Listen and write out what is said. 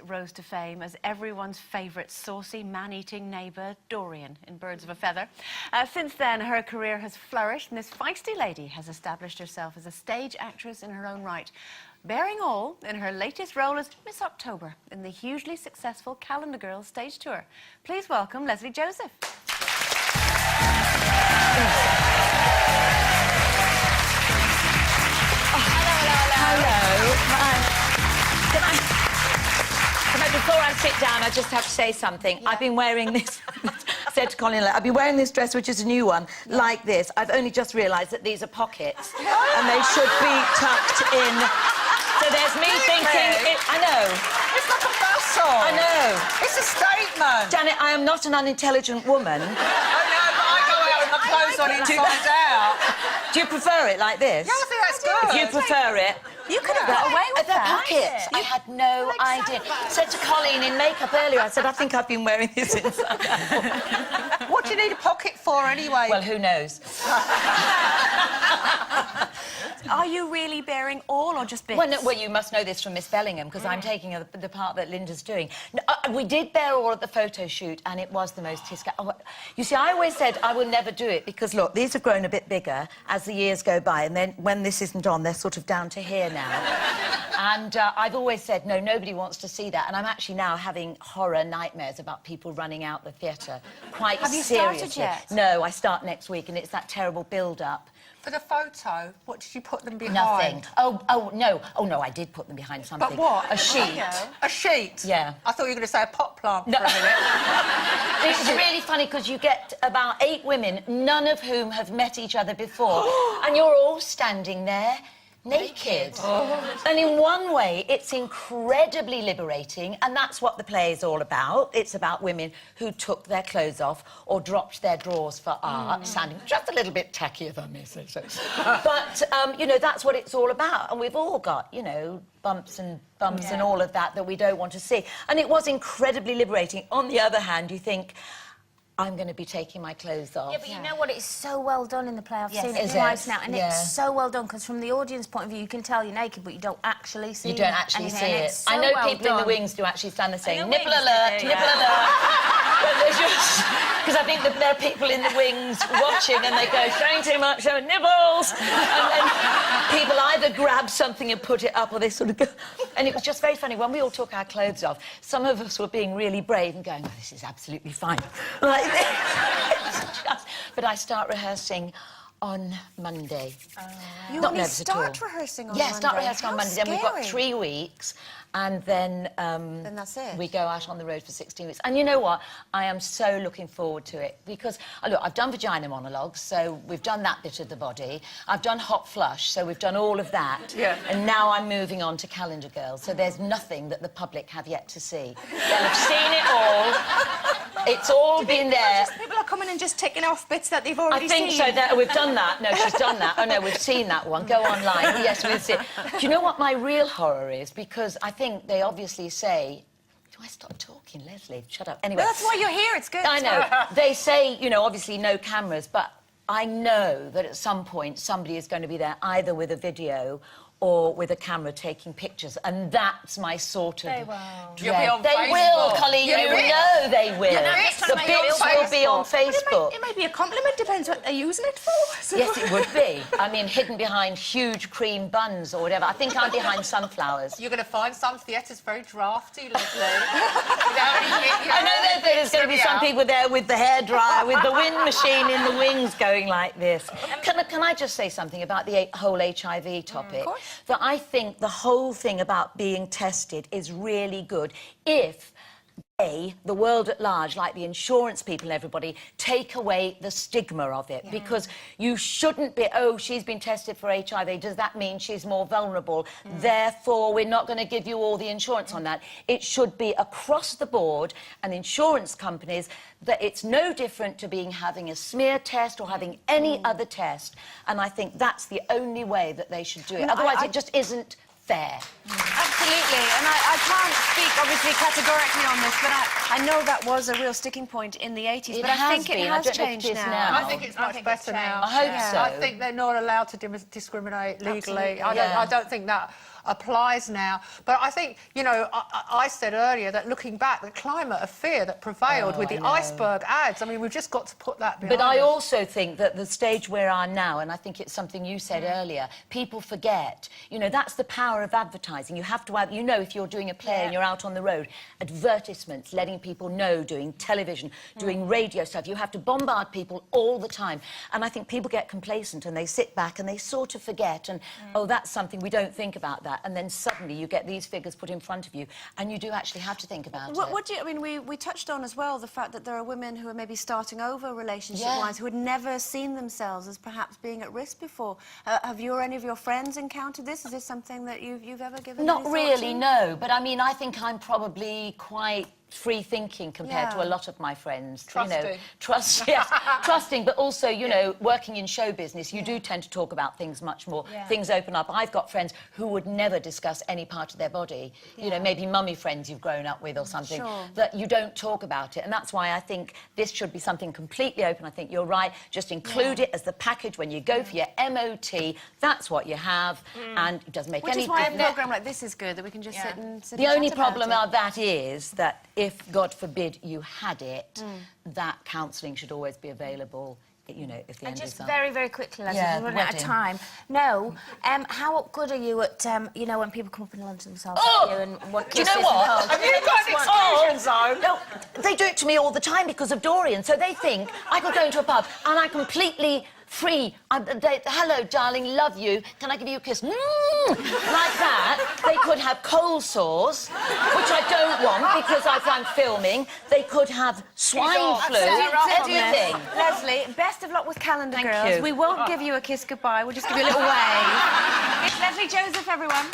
rose to fame as everyone's favourite saucy, man-eating neighbour, Dorian, in Birds of a Feather. Since then, her career has flourished, and this feisty lady has established herself as a stage actress in her own right, bearing all in her latest role as Miss October in the hugely successful Calendar Girls stage tour. Please welcome Lesley Joseph. Before I sit down, I just have to say something. Yeah. I've been wearing this, I said to Colin, I've been wearing this dress, which is a new one, like this. I've only just realised that these are pockets, and they should be tucked in. So there's me thinking, I know. It's like a bustle. I know. It's a statement. Janet, I am not an unintelligent woman. I know, but I go out with my clothes on inside out. Do you prefer it like this? Yeah, I think that's good. Do you prefer it? You could have got away with that. Pockets. I had no idea. Said to Colleen in makeup earlier, I said, I think I've been wearing this inside out. What do you need a pocket for, anyway? Well, who knows? Are you really bearing all or just bits? Well, no, well, you must know this from Miss Bellingham, because I'm taking the part that Linda's doing. No, we did bear all at the photo shoot, and it was the most you see, I always said I will never do it, because, look, these have grown a bit bigger as the years go by, and then when this isn't on, they're sort of down to here now. And I've always said, no, nobody wants to see that, and I'm actually now having horror nightmares about people running out the theatre, quite seriously. Have you started yet? No, I start next week, and it's that terrible build-up. For the photo, what did you put them behind? Nothing. Oh, no, I did put them behind something. But what? A sheet. A sheet? Yeah. I thought you were going to say a pot plant for a minute. It's really funny, because you get about 8 women, none of whom have met each other before, and you're all standing there naked. Oh. And in one way, it's incredibly liberating, and that's what the play is all about. It's about women who took their clothes off or dropped their drawers for art, sounding just a little bit tackier than me, so. But, you know, that's what it's all about, and we've all got, you know, bumps and all of that we don't want to see. And it was incredibly liberating. On the other hand, you think, I'm going to be taking my clothes off. Yeah, but you know what? It's so well done in the play. I've seen it Is twice it? now, and it's so well done, because from the audience point of view, you can tell you're naked, but you don't actually see it. You don't actually see it. So I know well people done. in the wings do actually stand there saying, the nipple wings, alert, they do, nipple alert. Because I think that there are people in the wings watching, and they go, showing too much, showing nipples. And people either grab something and put it up, or they sort of go... And it was just very funny. When we all took our clothes off, some of us were being really brave and going, oh, this is absolutely fine. Like this. But I start rehearsing on Monday. You Not only nervous at all. start rehearsing on Yeah, Monday? start rehearsing on Monday. Then we've got 3 weeks, and then that's it. we go out on the road for 16 weeks. And you know what? I am so looking forward to it, because, look, I've done vagina monologues, so we've done that bit of the body. I've done hot flush, so we've done all of that. Yeah. And now I'm moving on to Calendar Girls, so there's nothing that the public have yet to see. They'll have seen it all. It's all been there. People are coming and just ticking off bits that they've already seen. I think so. We've done that. No, she's done that. Oh, no, we've seen that one. Go online. Yes, we've seen it. Do you know what my real horror is? Because I think they obviously say... Do I stop talking, Lesley? Shut up. Anyway... Well, that's why you're here. It's good. I know. They say, you know, obviously no cameras, but I know that at some point somebody is going to be there either with a video or with a camera taking pictures, and that's my sort of dread. You'll be on they Facebook. will, Colleen, Yeah, you will. know they will. The bits will be on Facebook. It might be a compliment, depends what they're using it for. Yes, it would be. I mean, hidden behind huge cream buns or whatever. I think I'm behind sunflowers. You're going to find some theatres very drafty, Lesley. I know that there's going to be some people there with the hairdryer, with the wind machine in the wings going like this. Can I just say something about the whole HIV topic? Of course. That I think the whole thing about being tested is really good if they, the world at large, like the insurance people and everybody, take away the stigma of it. Because you shouldn't be, oh, she's been tested for HIV, does that mean she's more vulnerable? Therefore, we're not going to give you all the insurance on that. It should be across the board, and insurance companies, that it's no different to having a smear test or having any other test. And I think that's the only way that they should do it. Otherwise, it just isn't fair. Absolutely, and I can't speak, obviously, categorically on this, but I know that was a real sticking point in the 80s, but I think it has changed now. I think it's much better now. I hope so. I think they're not allowed to discriminate legally. I don't think that... applies now. But I think, you know, I said earlier that looking back, the climate of fear that prevailed with the iceberg ads, I mean, we've just got to put that behind But I us. also think that the stage we're on now, and I think it's something you said earlier, people forget. You know, that's the power of advertising. You have to, you know, if you're doing a play and you're out on the road, advertisements, letting people know, doing television, doing radio stuff, you have to bombard people all the time. And I think people get complacent and they sit back and they sort of forget, and, oh, that's something, we don't think about that. And then suddenly you get these figures put in front of you and you do actually have to think about it. What do you, I mean, we touched on as well the fact that there are women who are maybe starting over relationship-wise who had never seen themselves as perhaps being at risk before. Have you or any of your friends encountered this? Is this something that you've ever given Not any thought really, to? no. But I mean, I think I'm probably quite free-thinking compared to a lot of my friends. Trusting. You know, yes, trusting, but also, you know, working in show business, you do tend to talk about things much more. Things open up. I've got friends who would never discuss any part of their body. You know, maybe mummy friends you've grown up with or something, that you don't talk about it. And that's why I think this should be something completely open. I think you're right. Just include it as the package when you go for your MOT. That's what you have, and it doesn't make any difference. Which is why a programme like this is good, that we can just sit and The only chat about problem it. of that is that if, God forbid, you had it, that counselling should always be available, you know, if the end is Just on. very, very quickly, Lesley, Yeah, we're running out of wedding. time. No, how good are you at, you know, when people come up and lunch themselves at you and want Do you kisses know what? and hugs? Have you got an exclusion zone? No, they do it to me all the time because of Dorian. So they think I could go into a pub and I completely free. Hello, darling, love you. Can I give you a kiss? Like that. They could have cold sores, which I don't want because as I'm filming, they could have swine flu, everything. Lesley, best of luck with Calendar Thank Girls. you. We won't give you a kiss goodbye. We'll just give you a little wave. It's Lesley Joseph, everyone.